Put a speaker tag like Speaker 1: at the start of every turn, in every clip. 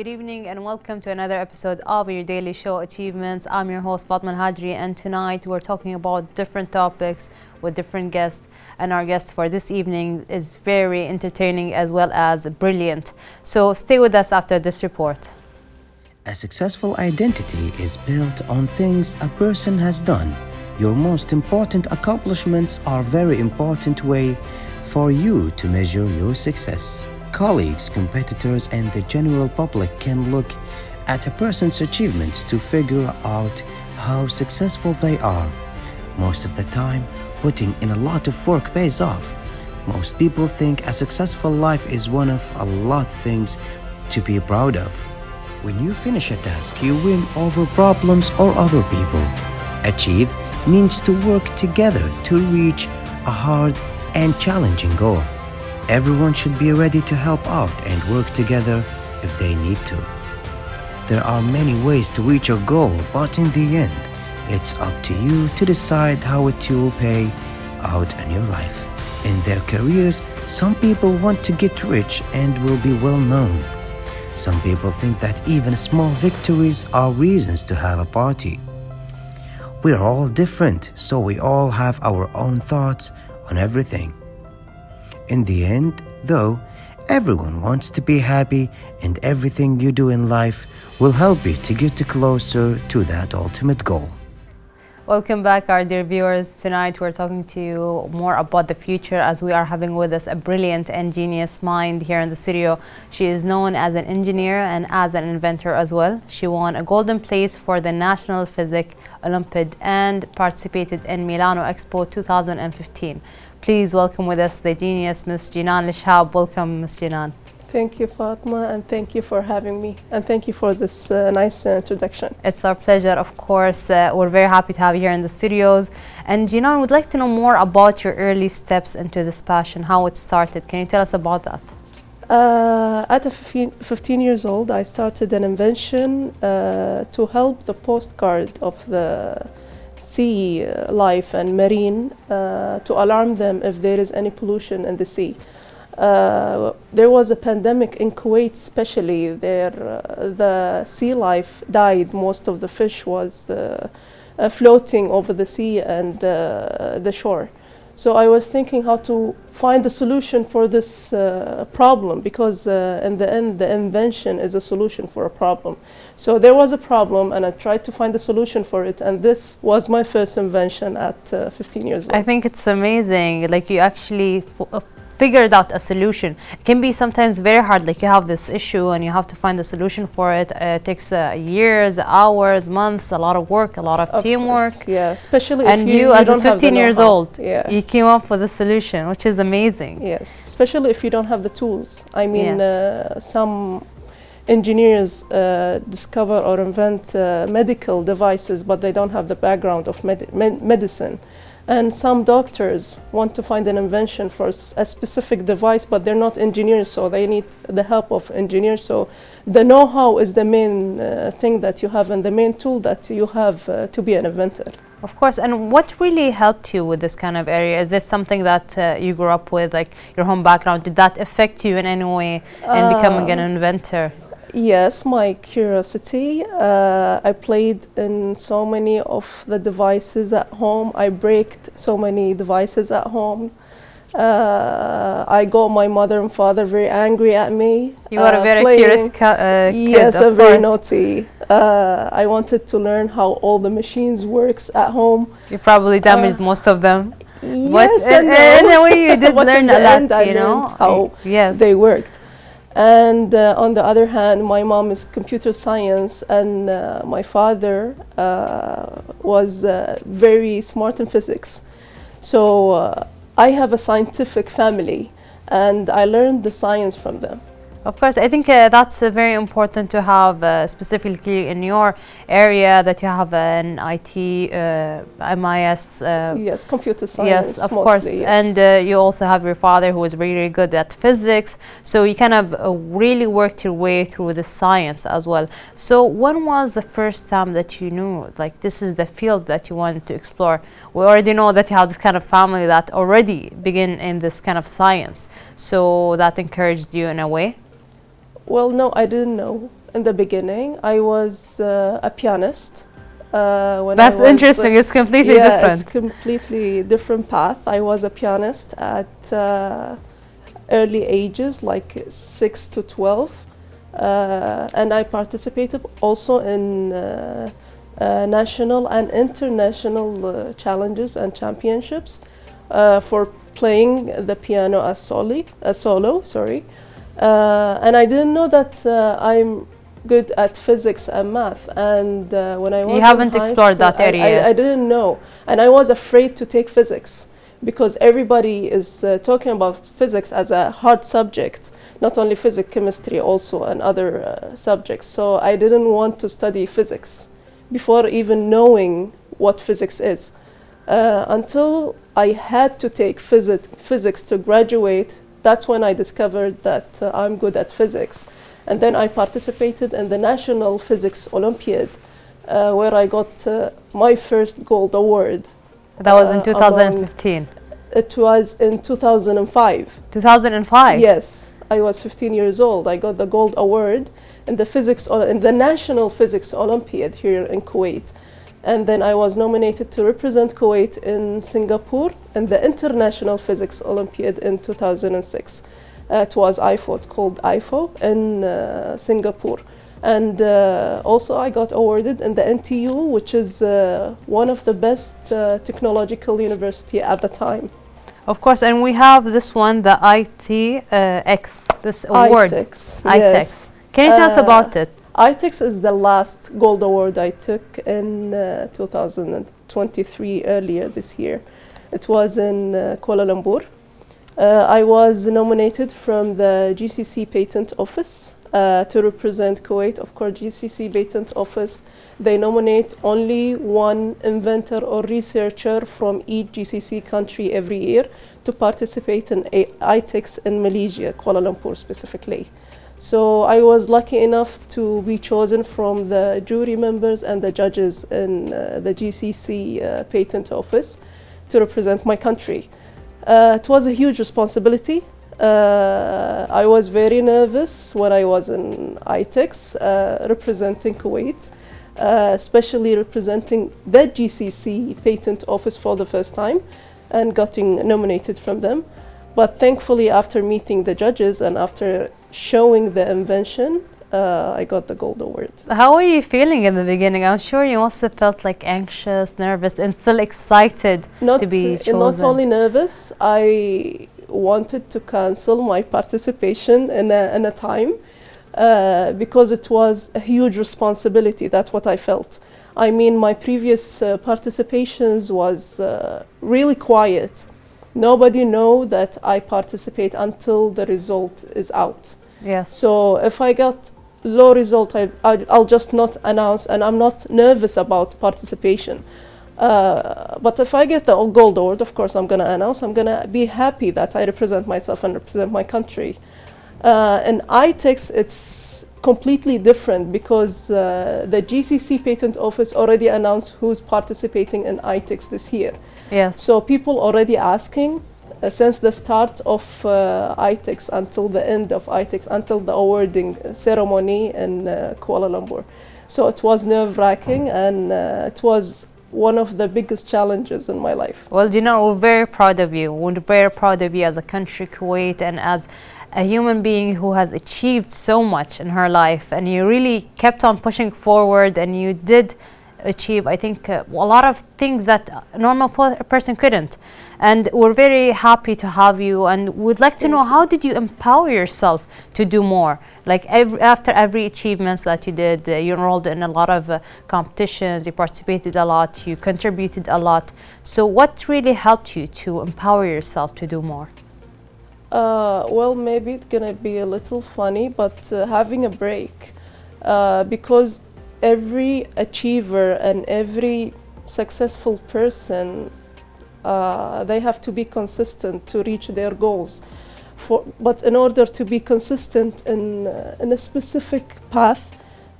Speaker 1: good evening and welcome to another episode of your daily show Achievements. I'm your host Fatma Al-Hajri, and tonight we're talking about different topics with different guests, and our guest for this evening is very entertaining as well as brilliant. So stay with us after this report.
Speaker 2: A successful identity is built on things a person has done. Your most important accomplishments are a very important way for you to measure your success. Colleagues, competitors, and the general public can look at a person's achievements to figure out how successful they are. Most of the time, putting in a lot of work pays off. Most people think a successful life is one of a lot of things to be proud of. When you finish a task, you win over problems or other people. Achieve means to work together to reach a hard and challenging goal. Everyone should be ready to help out and work together if they need to. There are many ways to reach your goal, but in the end, it's up to you to decide how it will pay out in your life. In their careers, some people want to get rich and will be well known. Some people think that even small victories are reasons to have a party. We are all different, so we all have our own thoughts on everything. In the end, though, everyone wants to be happy, and everything you do in life will help you to get closer to that ultimate goal.
Speaker 1: Welcome back, our dear viewers. Tonight we're talking to you more about the future, as we are having with us a brilliant and genius mind here in the studio. She is known as an engineer and as an inventor as well. She won a golden place for the National Physics Olympiad and participated in Milano Expo 2015. Please welcome with us the genius, Ms. Jinan Lishab. Welcome, Ms. Jinan.
Speaker 3: Thank you, Fatma, and thank you for having me, and thank you for this nice introduction.
Speaker 1: It's our pleasure, of course. We're very happy to have you here in the studios. And Jinan, would like to know more about your early steps into this passion, how it started. Can you tell us about that?
Speaker 3: At 15 years old, I started an invention to help the postguard of the sea life and marine to alarm them if there is any pollution in the sea. There was a pandemic in Kuwait, especially there. The sea life died. Most of the fish was floating over the sea and the shore. So I was thinking how to find a solution for this problem, because in the end, the invention is a solution for a problem. So there was a problem, and I tried to find a solution for it, and this was my first invention at 15 years old.
Speaker 1: I think it's amazing. Like, you actually figured out a solution. It can be sometimes very hard, like you have this issue and you have to find a solution for it. It takes years, hours, months, a lot of work, a lot of teamwork.
Speaker 3: Course, yeah, especially
Speaker 1: and
Speaker 3: if
Speaker 1: you as a 15 years old,
Speaker 3: yeah,
Speaker 1: you came up with a solution, which is amazing.
Speaker 3: Yes, especially if you don't have the tools. I mean, some engineers discover or invent medical devices, but they don't have the background of medicine. And some doctors want to find an invention for a specific device, but they're not engineers, so they need the help of engineers. So the know-how is the main thing that you have, and the main tool that you have to be an inventor.
Speaker 1: Of course. And what really helped you with this kind of area? Is this something that you grew up with, like your home background? Did that affect you in any way in becoming an inventor?
Speaker 3: Yes, my curiosity. I played in so many of the devices at home. I braked so many devices at home. I got my mother and father very angry at me.
Speaker 1: You were a very curious kid.
Speaker 3: Yes, I'm very naughty. I wanted to learn how all the machines works at home.
Speaker 1: You probably damaged most of them.
Speaker 3: Yes,
Speaker 1: but in a way you did learn a lot,
Speaker 3: you know, how they worked. And on the other hand, my mom is computer science, and my father was very smart in physics. So I have a scientific family, and I learned the science from them.
Speaker 1: Of course, I think that's very important to have, specifically in your area, that you have an IT, MIS.
Speaker 3: Yes, computer science.
Speaker 1: Yes, of
Speaker 3: mostly,
Speaker 1: course.
Speaker 3: yes.
Speaker 1: And you also have your father who is really good at physics. So you kind of really worked your way through the science as well. So when was the first time that you knew, like, this is the field that you wanted to explore? We already know that you have this kind of family that already begin in this kind of science. So that encouraged you in a way?
Speaker 3: Well, no, I didn't know. in the beginning, I was a pianist. When
Speaker 1: That's
Speaker 3: I was,
Speaker 1: interesting. It's completely
Speaker 3: yeah,
Speaker 1: different.
Speaker 3: it's completely different path. I was a pianist at early ages, like 6 to 12, and I participated also in national and international challenges and championships for playing the piano as solo. Sorry, and I didn't know that I'm good at physics and math. And when I was
Speaker 1: You haven't
Speaker 3: in high
Speaker 1: explored
Speaker 3: school,
Speaker 1: that area yet.
Speaker 3: I didn't know, and I was afraid to take physics because everybody is talking about physics as a hard subject, not only physics, chemistry also, and other subjects. So I didn't want to study physics before even knowing what physics is, until I had to take physics to graduate. That's when I discovered that I'm good at physics. And then I participated in the National Physics Olympiad, where I got my first gold award.
Speaker 1: That was in 2015.
Speaker 3: It was in 2005.
Speaker 1: 2005?
Speaker 3: Yes, I was 15 years old. I got the gold award in the National Physics Olympiad here in Kuwait. And then I was nominated to represent Kuwait in Singapore in the International Physics Olympiad in 2006. It was called IFO in Singapore. And also I got awarded in the NTU, which is one of the best technological university at the time.
Speaker 1: Of course, and we have this one, the ITX, this award.
Speaker 3: ITX,
Speaker 1: ITX.
Speaker 3: yes.
Speaker 1: Can you tell us about it?
Speaker 3: ITX is the last gold award I took in 2023, earlier this year. It was in Kuala Lumpur. I was nominated from the GCC Patent Office to represent Kuwait. Of course, GCC Patent Office, they nominate only one inventor or researcher from each GCC country every year to participate in ITEX in Malaysia, Kuala Lumpur specifically. So I was lucky enough to be chosen from the jury members and the judges in the GCC Patent Office to represent my country. It was a huge responsibility. I was very nervous when I was in ITEX representing Kuwait, especially representing the GCC Patent Office for the first time and getting nominated from them. But thankfully, after meeting the judges and after showing the invention, I got the gold award.
Speaker 1: How were you feeling in the beginning? I'm sure you must have felt like anxious, nervous, and still excited to be chosen.
Speaker 3: Not only nervous, I wanted to cancel my participation in a time because it was a huge responsibility. That's what I felt. I mean, my previous participations was really quiet. Nobody know that I participate until the result is out.
Speaker 1: Yes.
Speaker 3: So if I got low result, I'll just not announce, and I'm not nervous about participation. But if I get the gold award, of course I'm gonna announce. I'm gonna be happy that I represent myself and represent my country. In ITEX, it's completely different because the GCC Patent Office already announced who's participating in ITEX this year.
Speaker 1: Yes.
Speaker 3: So people already asking since the start of ITEX until the end of ITEX, until the awarding ceremony in Kuala Lumpur. So it was nerve-wracking, and it was one of the biggest challenges in my life.
Speaker 1: Well, you know, we're very proud of you. We're very proud of you as a country, Kuwait, and as a human being who has achieved so much in her life. And you really kept on pushing forward, and you did achieve, I think, a lot of things that a normal person couldn't. And we're very happy to have you, and would like to know, how did you empower yourself to do more? Like after every achievements that you did, you enrolled in a lot of competitions, you participated a lot, you contributed a lot. So what really helped you to empower yourself to do more?
Speaker 3: Well, maybe it's gonna be a little funny, but having a break, because every achiever and every successful person, they have to be consistent to reach their goals. But in order to be consistent in a specific path,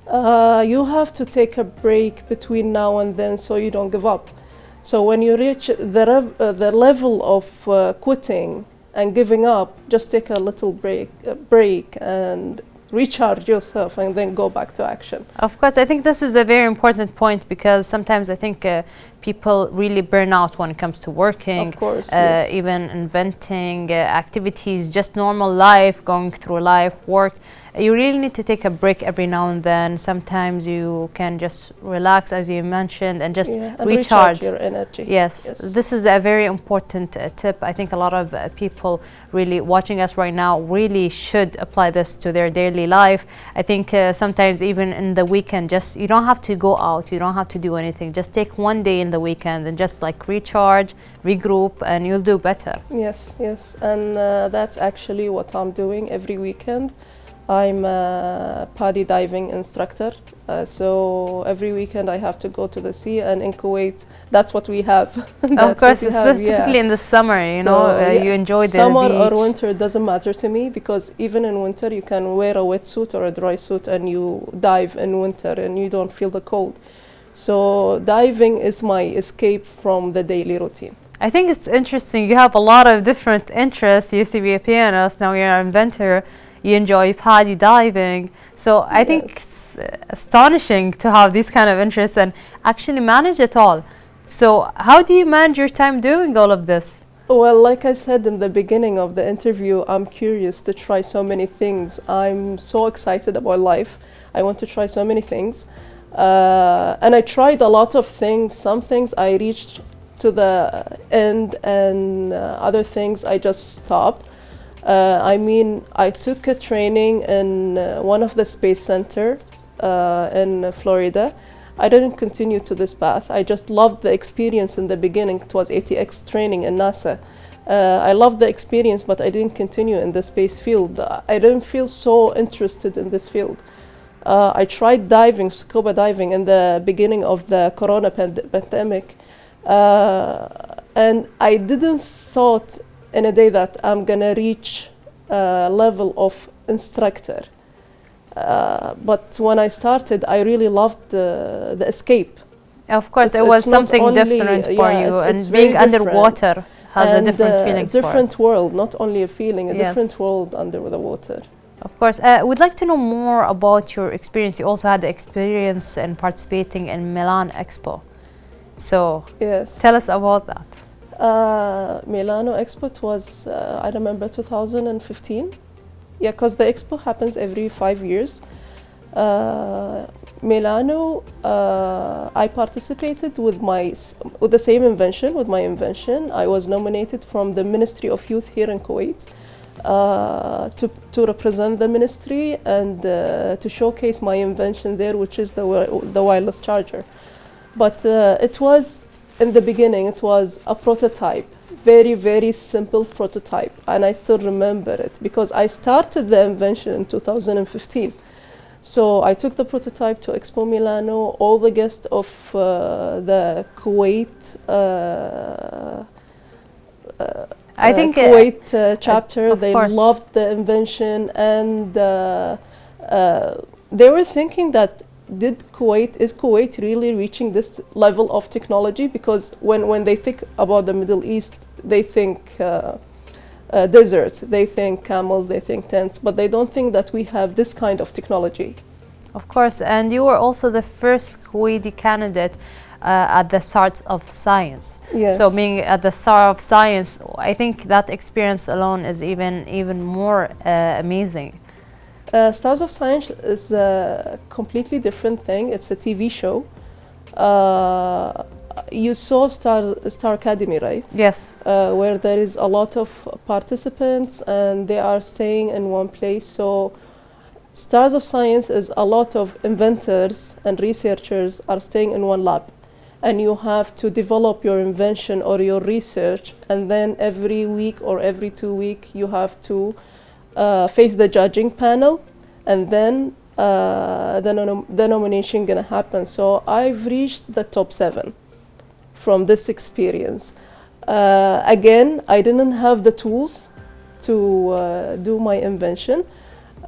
Speaker 3: you have to take a break between now and then so you don't give up. So when you reach the level of quitting and giving up, just take a little break and recharge yourself and then go back to action.
Speaker 1: Of course, I think this is a very important point, because sometimes I think people really burn out when it comes to working,
Speaker 3: Of course, yes.
Speaker 1: even inventing activities, just normal life, going through life, work. You really need to take a break every now and then. Sometimes you can just relax, as you mentioned, and just
Speaker 3: Yeah, and
Speaker 1: recharge
Speaker 3: your energy.
Speaker 1: Yes,
Speaker 3: Yes.
Speaker 1: this is a very important tip. I think a lot of people really watching us right now really should apply this to their daily life. I think sometimes even in the weekend, just you don't have to go out, you don't have to do anything. Just take one day in the weekend and just like recharge, regroup, and you'll do better.
Speaker 3: Yes, yes, and that's actually what I'm doing every weekend. I'm a paddy diving instructor, so every weekend I have to go to the sea, and in Kuwait, that's what we have.
Speaker 1: Of course, specifically in the summer, you know, you enjoy the
Speaker 3: summer
Speaker 1: beach.
Speaker 3: or winter, it doesn't matter to me, because even in winter you can wear a wetsuit or a dry suit and you dive in winter and you don't feel the cold. So diving is my escape from the daily routine.
Speaker 1: I think it's interesting. You have a lot of different interests. You used to be a pianist, now you're an inventor. You enjoy paddy diving. So I think it's astonishing to have these kind of interests and actually manage it all. So how do you manage your time doing all of this?
Speaker 3: Well, like I said in the beginning of the interview, I'm curious to try so many things. I'm so excited about life. I want to try so many things. And I tried a lot of things. Some things I reached to the end, and other things I just stopped. I mean, I took a training in one of the space centers in Florida. I didn't continue to this path. I just loved the experience in the beginning. It was ATX training in NASA. I loved the experience, but I didn't continue in the space field. I didn't feel so interested in this field. I tried diving, scuba diving, in the beginning of the corona pandemic. And I didn't thought in a day that I'm gonna reach a level of instructor. But when I started, I really loved the escape.
Speaker 1: Of course, it was something different for you, and being underwater has a different feeling.
Speaker 3: Different world, not only a feeling, a different world under the water.
Speaker 1: Of course. We'd like to know more about your experience. You also had the experience in participating in Milan Expo. So
Speaker 3: yes,
Speaker 1: tell us about that.
Speaker 3: Milano Expo was, I remember, 2015. Yeah, because the expo happens every 5 years. Milano, I participated with the same invention, with my invention. I was nominated from the Ministry of Youth here in Kuwait to represent the ministry and to showcase my invention there, which is the wireless charger. But it was, in the beginning, it was a prototype, very, very simple prototype. And I still remember it because I started the invention in 2015. So I took the prototype to Expo Milano. All the guests of the Kuwait Kuwait chapter, they loved the invention, and they were thinking that is Kuwait really reaching this level of technology? Because when they think about the Middle East, they think deserts, they think camels, they think tents, but they don't think that we have this kind of technology.
Speaker 1: Of course, and you were also the first Kuwaiti candidate at the start of science.
Speaker 3: Yes.
Speaker 1: So being at the start of science, I think that experience alone is even more amazing.
Speaker 3: Stars of Science is a completely different thing. It's a TV show. You saw Star Academy, right?
Speaker 1: Yes.
Speaker 3: Where there is a lot of participants and they are staying in one place. So Stars of Science is a lot of inventors and researchers are staying in one lab. And you have to develop your invention or your research, and then every week or every 2 weeks you have to face the judging panel, and then the nomination gonna happen. So I've reached the top 7 from this experience. Again, I didn't have the tools to do my invention.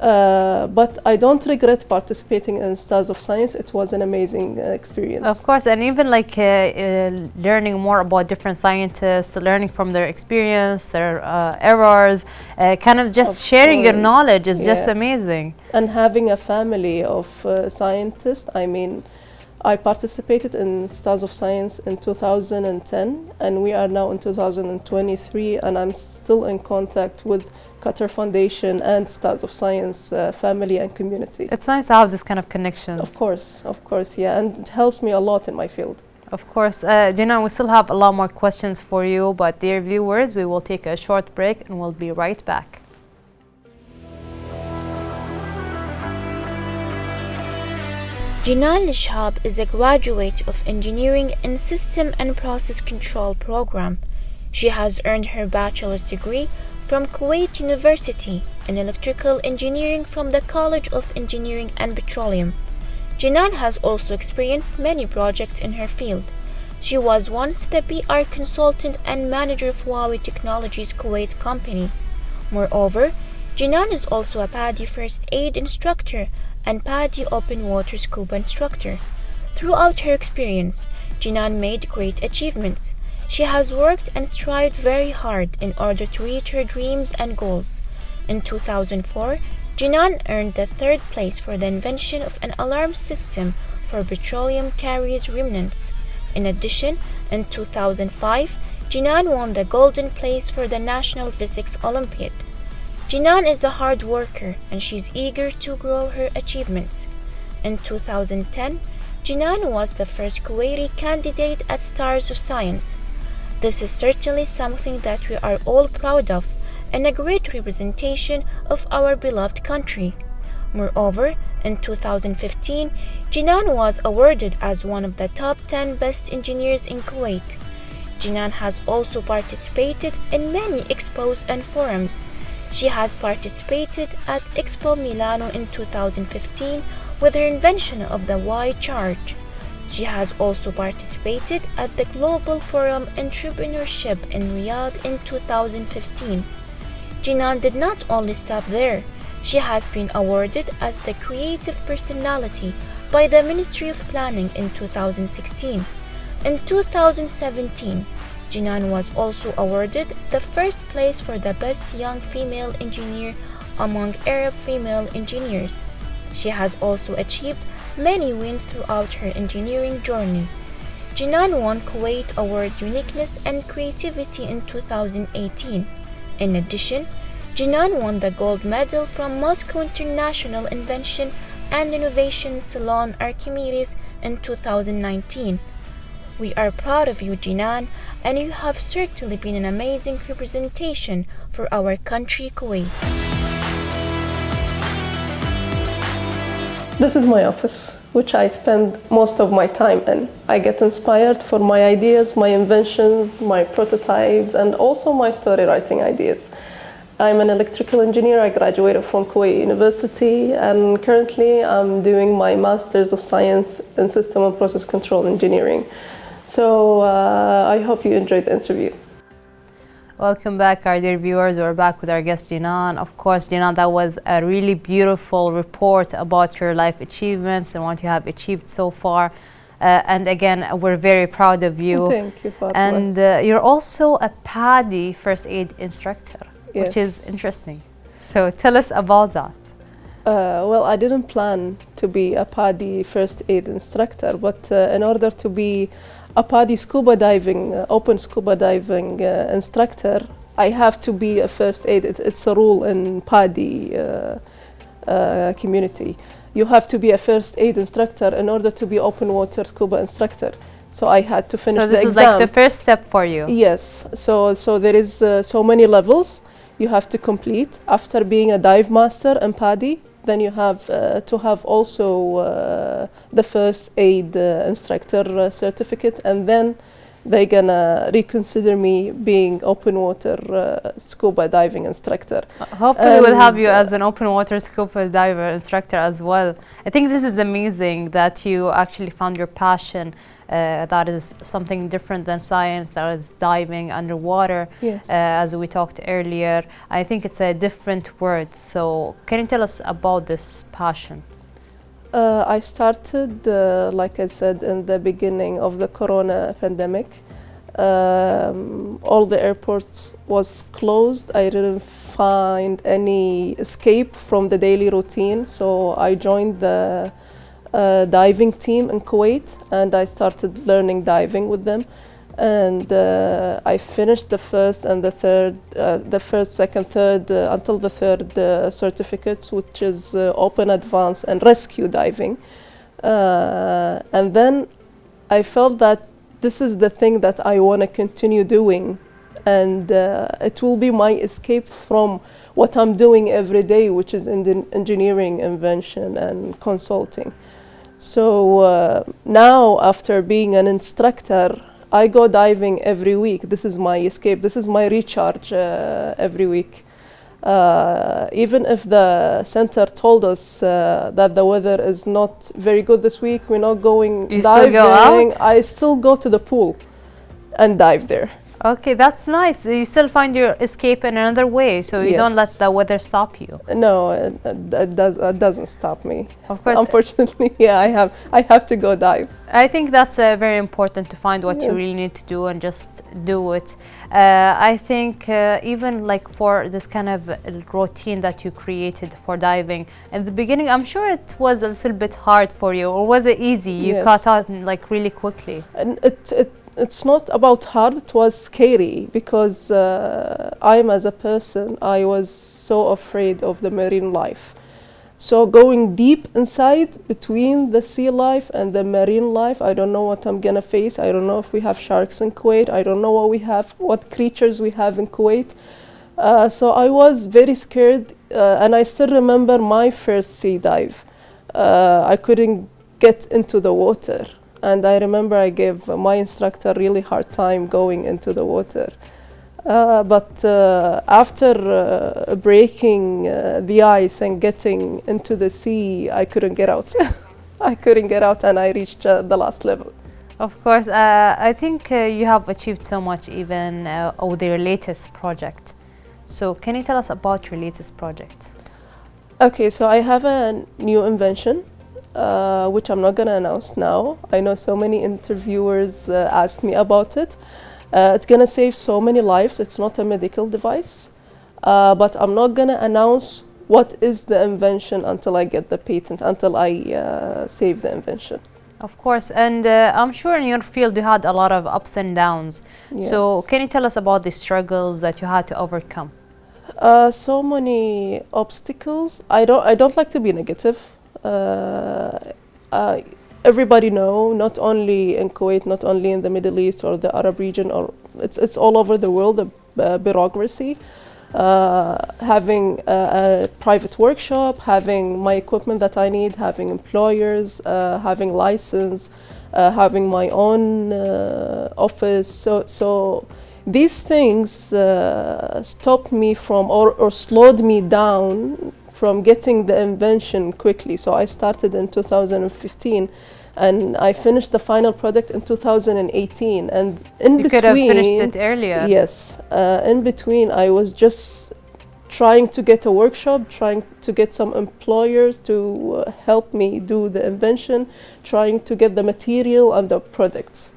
Speaker 3: But I don't regret participating in Stars of Science. It was an amazing experience.
Speaker 1: Of course, and even like learning more about different scientists, learning from their experience, their errors, kind of just sharing your knowledge is just amazing.
Speaker 3: And having a family of scientists, I mean, I participated in Stars of Science in 2010, and we are now in 2023, and I'm still in contact with Qatar Foundation and Stars of Science family and community.
Speaker 1: It's nice to have this kind of connections.
Speaker 3: Of course, yeah, and it helps me a lot in my field.
Speaker 1: Of course. Jinan, we still have a lot more questions for you, but dear viewers, we will take a short break and we'll be right back.
Speaker 4: Jinan Lishab is a graduate of Engineering in System and Process Control program. She has earned her bachelor's degree from Kuwait University in Electrical Engineering from the College of Engineering and Petroleum. Jinan has also experienced many projects in her field. She was once the PR consultant and manager of Huawei Technologies Kuwait company. Moreover, Jinan is also a PADI first aid instructor and PADI open water scuba instructor. Throughout her experience, Jinan made great achievements. She has worked and strived very hard in order to reach her dreams and goals. In 2004, Jinan earned the third place for the invention of an alarm system for petroleum carriers remnants. In addition, in 2005, Jinan won the golden place for the National Physics Olympiad. Jinan is a hard worker and she's eager to grow her achievements. In 2010, Jinan was the first Kuwaiti candidate at Stars of Science. This is certainly something that we are all proud of and a great representation of our beloved country. Moreover, in 2015, Jinan was awarded as one of the top 10 best engineers in Kuwait. Jinan has also participated in many expos and forums. She has participated at Expo Milano in 2015 with her invention of the Y charge. She has also participated at the Global Forum Entrepreneurship in Riyadh in 2015. Jinan did not only stop there. She has been awarded as the Creative Personality by the Ministry of Planning in 2016. In 2017, Jinan was also awarded the first place for the best young female engineer among Arab female engineers. She has also achieved many wins throughout her engineering journey. Jinan won Kuwait Award Uniqueness and Creativity in 2018. In addition, Jinan won the gold medal from Moscow International Invention and Innovation Salon Archimedes in 2019. We are proud of you, Jinan, and you have certainly been an amazing representation for our country, Kuwait.
Speaker 3: This is my office, which I spend most of my time in. I get inspired for my ideas, my inventions, my prototypes, and also my story writing ideas. I'm an electrical engineer. I graduated from Kuwait University, and currently I'm doing my Master's of Science in System and Process Control Engineering. So I hope you enjoyed the interview.
Speaker 1: Welcome back, our dear viewers. We're back with our guest, Jinan. Of course, Jinan, that was a really beautiful report about your life achievements and what you have achieved so far. And again, we're very proud of you.
Speaker 3: Thank you, Fatima.
Speaker 1: And you're also a PADI first aid instructor,
Speaker 3: yes,
Speaker 1: which is interesting. So tell us about that.
Speaker 3: Well, I didn't plan to be a PADI first aid instructor, but in order to be a PADI scuba diving, open scuba diving instructor, I have to be a first aid. It's a rule in PADI community. You have to be a first aid instructor in order to be open water scuba instructor. So I had to finish the exam.
Speaker 1: So this is like the first step for you?
Speaker 3: Yes. So there is so many levels you have to complete. After being a dive master in PADI, then you have to have also the first aid instructor certificate, and then they're gonna reconsider me being open water scuba diving instructor.
Speaker 1: Hopefully we'll have you as an open water scuba diver instructor as well. I think this is amazing that you actually found your passion that is something different than science, that is diving underwater,
Speaker 3: Yes.
Speaker 1: as we talked earlier. I think it's a different word. So can you tell us about this passion?
Speaker 3: I started, like I said, in the beginning of the corona pandemic. All the airports was closed. I didn't find any escape from the daily routine, so I joined the diving team in Kuwait, and I started learning diving with them. And I finished the first and the third, the first, second, third, until the third certificate, which is open, advanced, and rescue diving. And then I felt that this is the thing that I want to continue doing, and it will be my escape from what I'm doing every day, which is engineering, invention, and consulting. So now, after being an instructor, I go diving every week. This is my escape. This is my recharge every week. Even if the center told us that the weather is not very good this week, we're not going
Speaker 1: You
Speaker 3: diving.
Speaker 1: still go out?
Speaker 3: I still go to the pool and dive there.
Speaker 1: Okay, that's nice. You still find your escape in another way, so you don't let
Speaker 3: Yes.
Speaker 1: the weather stop you.
Speaker 3: No, it doesn't stop me.
Speaker 1: Of course,
Speaker 3: Unfortunately, yeah, I have to go dive.
Speaker 1: I think that's very important to find what you really
Speaker 3: Yes.
Speaker 1: need to do and just do it. I think even like for this kind of routine that you created for diving, in the beginning, I'm sure it was a little bit hard for you, or was it easy? You
Speaker 3: Yes.
Speaker 1: caught on like really quickly.
Speaker 3: And it's not about hard, it was scary, because I'm, as a person, I was so afraid of the marine life. So going deep inside between the sea life and the marine life, I don't know what I'm gonna face. I don't know if we have sharks in Kuwait. I don't know what creatures we have in Kuwait. So I was very scared, and I still remember my first sea dive. I couldn't get into the water. And I remember I gave my instructor a really hard time going into the water. But after breaking the ice and getting into the sea, I couldn't get out. I couldn't get out, and I reached the last level.
Speaker 1: Of course, I think you have achieved so much even with your latest project. So can you tell us about your latest project?
Speaker 3: Okay, so I have a new invention, which I'm not going to announce now. I know so many interviewers asked me about it. It's going to save so many lives. It's not a medical device, but I'm not going to announce what is the invention until I get the patent, until I save the invention.
Speaker 1: Of course, and I'm sure in your field you had a lot of ups and downs. So
Speaker 3: Yes.
Speaker 1: can you tell us about the struggles that you had to overcome?
Speaker 3: So many obstacles. I don't like to be negative. Everybody know, not only in Kuwait, not only in the Middle East or the Arab region, or it's all over the world, the bureaucracy. Having a private workshop, having my equipment that I need, having employers, having license, having my own office. So these things stopped me from, or slowed me down from getting the invention quickly. So I started in 2015, and I finished the final product in 2018. And in
Speaker 1: You
Speaker 3: between,
Speaker 1: could have finished it earlier.
Speaker 3: yes, in between, I was just trying to get a workshop, trying to get some employers to help me do the invention, trying to get the material and the products.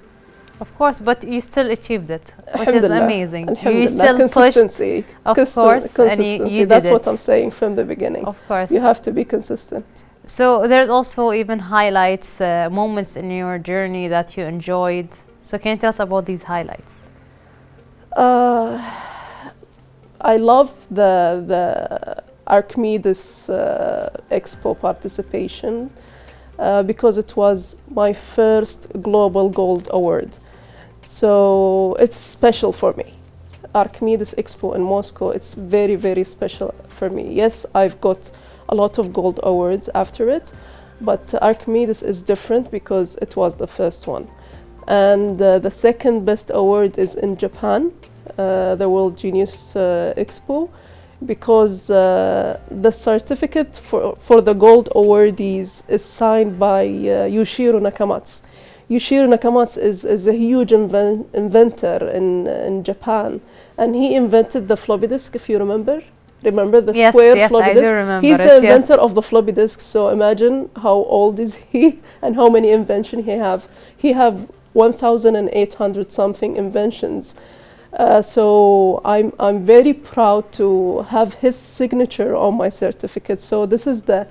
Speaker 1: Of course, but you still achieved it, which is
Speaker 3: Alhamdulillah.
Speaker 1: amazing. You
Speaker 3: Alhamdulillah.
Speaker 1: still pushed,
Speaker 3: Consistency.
Speaker 1: of course, and you did
Speaker 3: That's
Speaker 1: it.
Speaker 3: what I'm saying from the beginning.
Speaker 1: Of course.
Speaker 3: You have to be consistent.
Speaker 1: So there's also even highlights, moments in your journey that you enjoyed. So can you tell us about these highlights?
Speaker 3: I love the Archimedes Expo participation because it was my first global gold award. So it's special for me. Archimedes Expo in Moscow, it's very, very special for me. Yes, I've got a lot of gold awards after it, but Archimedes is different because it was the first one. And the second best award is in Japan, the World Genius Expo, because the certificate for the gold awardees is signed by Yoshiro Nakamatsu. Yushiro Nakamatsu is a huge inventor in Japan, and he invented the floppy disk, if you remember. Remember the
Speaker 1: Yes,
Speaker 3: square
Speaker 1: yes,
Speaker 3: floppy
Speaker 1: I
Speaker 3: disk?
Speaker 1: do remember
Speaker 3: He's
Speaker 1: it,
Speaker 3: the
Speaker 1: yes.
Speaker 3: inventor of the floppy disk. So imagine how old is he and how many inventions he have. He have 1,800 something inventions. So I'm very proud to have his signature on my certificate. So this is the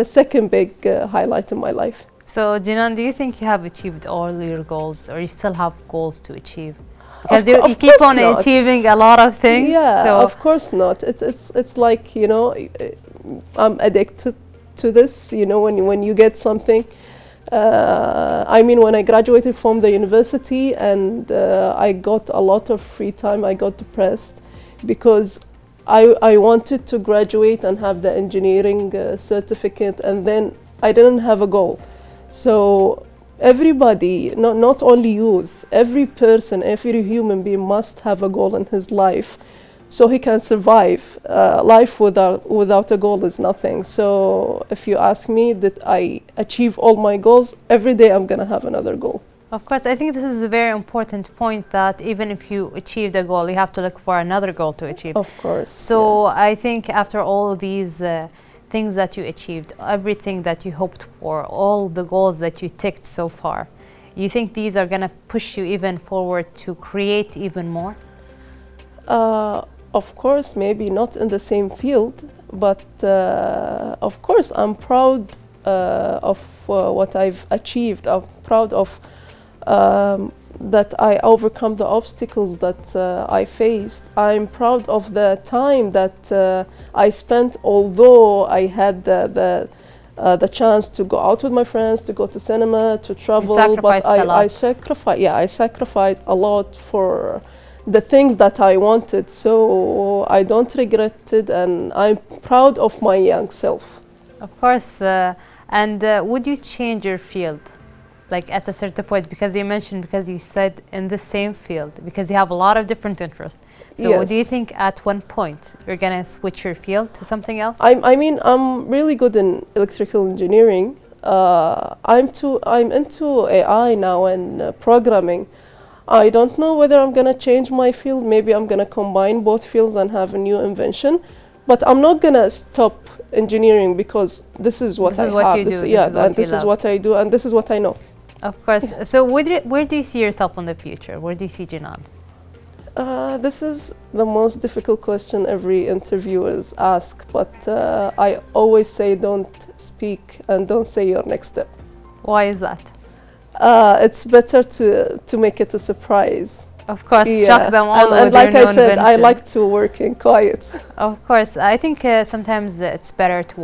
Speaker 3: second big highlight in my life.
Speaker 1: So, Jinan, do you think you have achieved all your goals, or you still have goals to achieve? Because you keep on achieving a lot of things.
Speaker 3: Yeah,
Speaker 1: so
Speaker 3: of course not. It's like, you know, I'm addicted to this. You know, when you get something. I mean, when I graduated from the university and I got a lot of free time, I got depressed because I wanted to graduate and have the engineering certificate, and then I didn't have a goal. So everybody, not only youth, every person, every human being must have a goal in his life so he can survive. Life without a goal is nothing. So if you ask me, did I achieve all my goals? Every day I'm going to have another goal.
Speaker 1: of course, I think this is a very important point, that even if you achieve the goal, you have to look for another goal to achieve.
Speaker 3: Of course.
Speaker 1: So
Speaker 3: yes.
Speaker 1: I think after all these things that you achieved, everything that you hoped for, all the goals that you ticked so far, you think these are going to push you even forward to create even more?
Speaker 3: Of course, maybe not in the same field, but of course I'm proud of what I've achieved. I'm proud of that I overcome the obstacles that I faced. I'm proud of the time that I spent, although I had the chance to go out with my friends, to go to cinema, to travel, but I sacrificed a lot for the things that I wanted. So I don't regret it, and I'm proud of my young self.
Speaker 1: Of course. And would you change your field, like at a certain point? Because you mentioned, because you said in the same field, because you have a lot of different interests. So
Speaker 3: Yes.
Speaker 1: do you think at one point you're gonna switch your field to something else?
Speaker 3: I mean, I'm really good in electrical engineering. I'm into AI now and programming. I don't know whether I'm gonna change my field. Maybe I'm gonna combine both fields and have a new invention. But I'm not gonna stop engineering because this is what I have.
Speaker 1: You do.
Speaker 3: This is what I do, and this is what I know.
Speaker 1: Of course. Yeah. So where do you see yourself in the future? Where do you see Jinan?
Speaker 3: This is the most difficult question every interviewers ask, but I always say don't speak and don't say your next step.
Speaker 1: Why is that?
Speaker 3: It's better to make it a surprise.
Speaker 1: Of course, shock them all.
Speaker 3: And like I said, I like to work in quiet.
Speaker 1: Of course, I think sometimes it's better to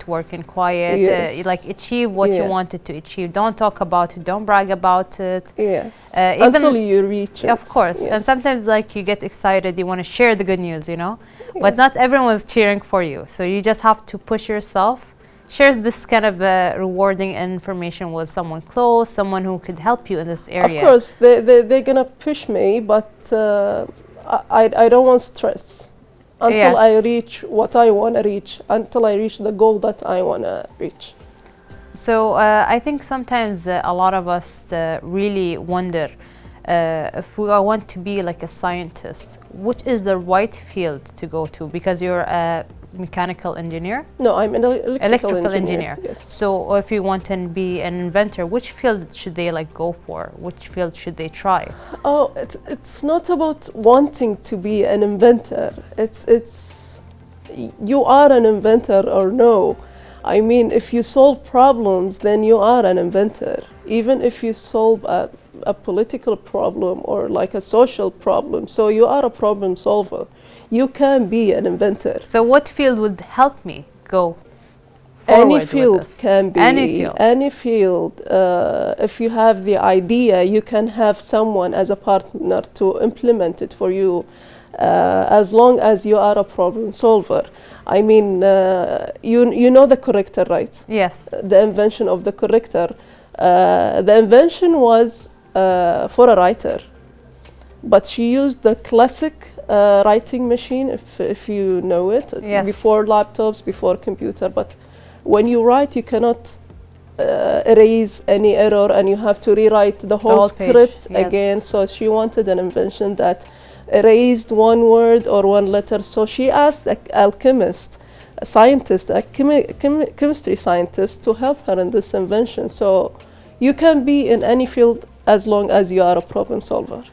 Speaker 1: work in quiet.
Speaker 3: Yes.
Speaker 1: Like achieve what you wanted to achieve. Don't talk about it. Don't brag about it.
Speaker 3: Yes. Until you reach it.
Speaker 1: Of course.
Speaker 3: Yes.
Speaker 1: And sometimes, like, you get excited. You want to share the good news, you know.
Speaker 3: Yeah.
Speaker 1: But not everyone's cheering for you. So you just have to push yourself. Share this kind of rewarding information with someone close, someone who could help you in this area.
Speaker 3: Of course, they're gonna push me, but I don't want stress until I reach what I want to reach, until I reach the goal that I want to reach.
Speaker 1: So I think sometimes a lot of us really wonder if we want to be like a scientist, which is the right field to go to, because you're a mechanical engineer?
Speaker 3: No, I'm an electrical engineer.
Speaker 1: Yes. So if you want to be an inventor, which field should they like go for? Which field should they try?
Speaker 3: Oh, it's not about wanting to be an inventor. It's you are an inventor or no. I mean, if you solve problems, then you are an inventor. Even if you solve a political problem or like a social problem, so you are a problem solver. You can be an inventor.
Speaker 1: So what field would help me go
Speaker 3: forward? Any field can be.
Speaker 1: Any field.
Speaker 3: Any field. If you have the idea, you can have someone as a partner to implement it for you, as long as you are a problem solver. I mean, you know the corrector, right?
Speaker 1: Yes.
Speaker 3: The invention of the corrector. The invention was for a writer, but she used the classic writing machine, if you know it,
Speaker 1: yes.
Speaker 3: Before laptops, before computer. But when you write, you cannot erase any error and you have to rewrite the whole
Speaker 1: whole page,
Speaker 3: script
Speaker 1: yes.
Speaker 3: again. So she wanted an invention that erased one word or one letter. So she asked an alchemist, a scientist, a chemistry scientist, to help her in this invention. So you can be in any field as long as you are a problem solver.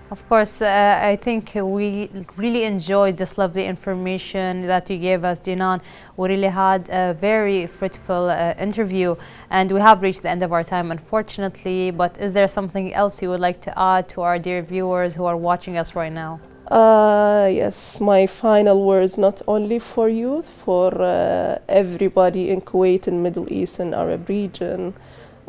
Speaker 1: Of course, I think we really enjoyed this lovely information that you gave us, Jinan. We really had a very fruitful interview, and we have reached the end of our time, unfortunately. But is there something else you would like to add to our dear viewers who are watching us right now?
Speaker 3: Yes, my final words, not only for youth, for everybody in Kuwait and Middle East and Arab region.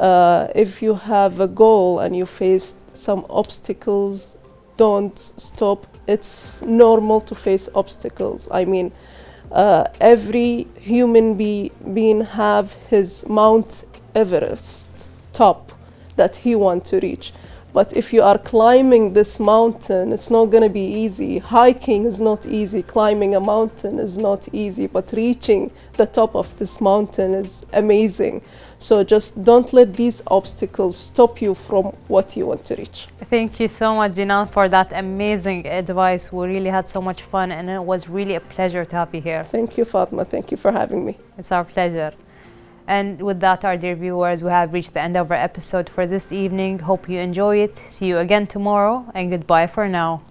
Speaker 3: If you have a goal and you face some obstacles, don't stop. It's normal to face obstacles. I mean, every human being have his Mount Everest top that he want to reach. But if you are climbing this mountain, it's not going to be easy. Hiking is not easy. Climbing a mountain is not easy. But reaching the top of this mountain is amazing. So just don't let these obstacles stop you from what you want to reach.
Speaker 1: Thank you so much, Jinan, for that amazing advice. We really had so much fun, and it was really a pleasure to have you here.
Speaker 3: Thank you, Fatma. Thank you for having me.
Speaker 1: It's our pleasure. And with that, our dear viewers, we have reached the end of our episode for this evening. Hope you enjoy it. See you again tomorrow, and goodbye for now.